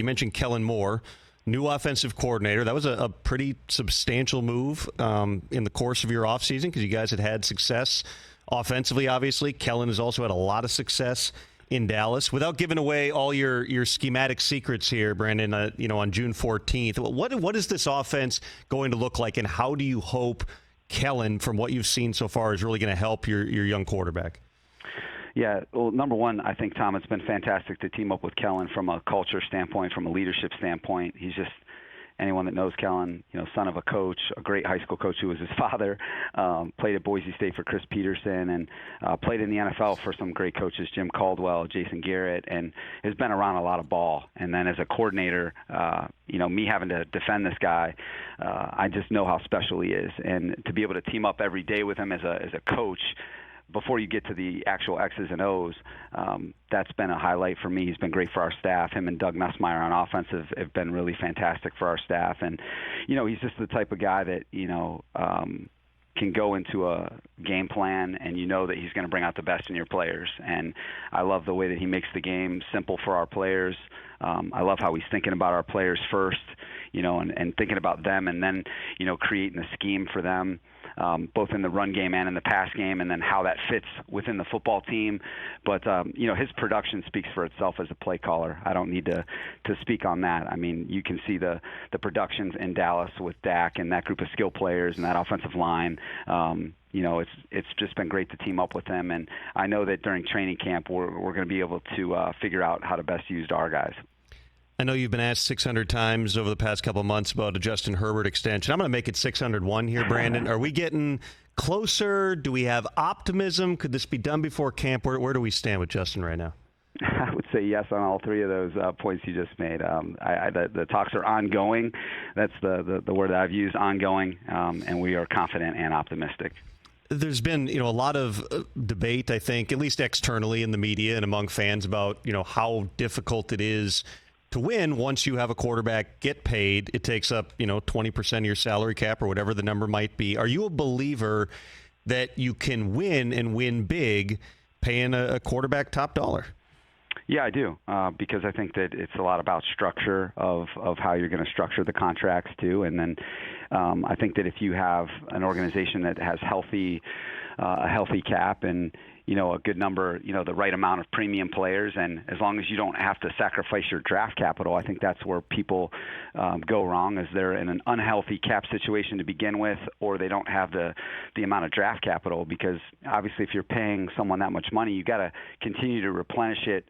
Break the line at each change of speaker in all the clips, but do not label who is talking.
You mentioned Kellen Moore, new offensive coordinator. That was a pretty substantial move in the course of your offseason because you guys had success offensively, obviously. Kellen has also had a lot of success in Dallas. Without giving away all your schematic secrets here, Brandon, on June 14th, what is this offense going to look like, and how do you hope Kellen, from what you've seen so far, is really going to help your young quarterback?
Yeah, well, number one, I think, Tom, it's been fantastic to team up with Kellen from a culture standpoint, from a leadership standpoint. He's just, anyone that knows Kellen, son of a coach, a great high school coach who was his father, played at Boise State for Chris Peterson, and played in the NFL for some great coaches, Jim Caldwell, Jason Garrett, and has been around a lot of ball. And then as a coordinator, me having to defend this guy, I just know how special he is. And to be able to team up every day with him as a coach, before you get to the actual X's and O's, that's been a highlight for me. He's been great for our staff. Him and Doug Nussmeier on offense have been really fantastic for our staff. And, he's just the type of guy that, can go into a game plan and that he's going to bring out the best in your players. And I love the way that he makes the game simple for our players. I love how he's thinking about our players first, and thinking about them, and then, creating a scheme for them. Both in the run game and in the pass game, and then how that fits within the football team. But, his production speaks for itself as a play caller. I don't need to speak on that. I mean, you can see the productions in Dallas with Dak and that group of skill players and that offensive line. It's just been great to team up with them. And I know that during training camp, we're going to be able to figure out how to best use our guys.
I know you've been asked 600 times over the past couple of months about a Justin Herbert extension. I'm going to make it 601 here, Brandon. Are we getting closer? Do we have optimism? Could this be done before camp? Where do we stand with Justin right now?
I would say yes on all three of those points you just made. The talks are ongoing. That's the word that I've used, ongoing, and we are confident and optimistic.
There's been, a lot of debate, I think, at least externally in the media and among fans about, how difficult it is to win once you have a quarterback get paid. It takes up, 20% of your salary cap or whatever the number might be. Are you a believer that you can win and win big paying a quarterback top dollar?
Yeah, I do, because I think that it's a lot about structure of how you're going to structure the contracts too. And then I think that if you have an organization that has a healthy cap and a good number, the right amount of premium players, and as long as you don't have to sacrifice your draft capital, I think that's where people go wrong, is they're in an unhealthy cap situation to begin with, or they don't have the amount of draft capital, because obviously if you're paying someone that much money, you got to continue to replenish it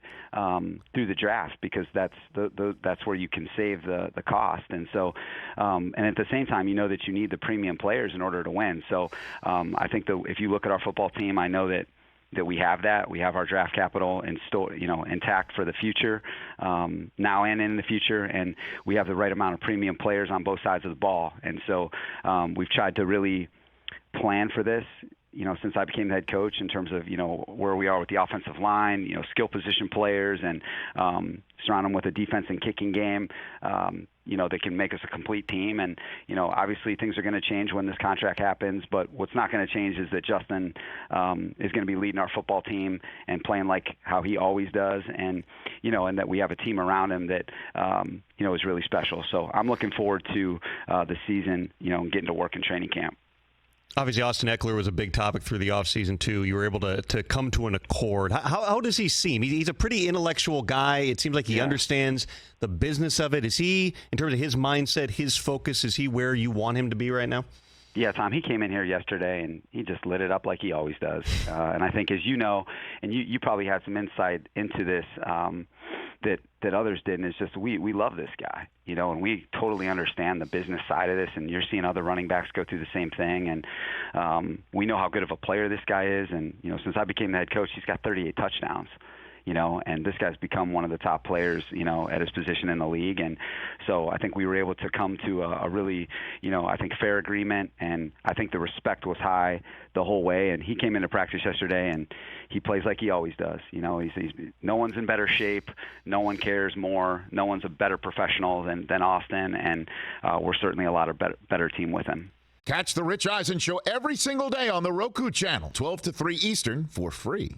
through the draft, because that's where you can save the cost. And so, and at the same time, that you need the premium players in order to win. So I think that if you look at our football team, I know that we have that. We have our draft capital intact for the future, now and in the future, and we have the right amount of premium players on both sides of the ball. And so we've tried to really plan for this, since I became the head coach, in terms of, where we are with the offensive line, skill position players, and surround them with a defense and kicking game, that can make us a complete team. And, obviously things are going to change when this contract happens, but what's not going to change is that Justin is going to be leading our football team and playing like how he always does. And, and that we have a team around him that, is really special. So I'm looking forward to the season, and getting to work in training camp.
Obviously, Austin Ekeler was a big topic through the offseason, too. You were able to come to an accord. How does he seem? He's a pretty intellectual guy. It seems like he understands the business of it. Is he, in terms of his mindset, his focus, is he where you want him to be right now?
Yeah, Tom, he came in here yesterday, and he just lit it up like he always does. And I think, as you know, and you probably had some insight into this, that others didn't, is just we love this guy, and we totally understand the business side of this, and you're seeing other running backs go through the same thing, and we know how good of a player this guy is, and since I became the head coach, he's got 38 touchdowns. And this guy's become one of the top players, at his position in the league. And so I think we were able to come to a really, I think fair agreement. And I think the respect was high the whole way. And he came into practice yesterday and he plays like he always does. He's no one's in better shape. No one cares more. No one's a better professional than Austin. And we're certainly a lot of better team with him.
Catch the Rich Eisen Show every single day on the Roku channel, 12 to 3 Eastern, for free.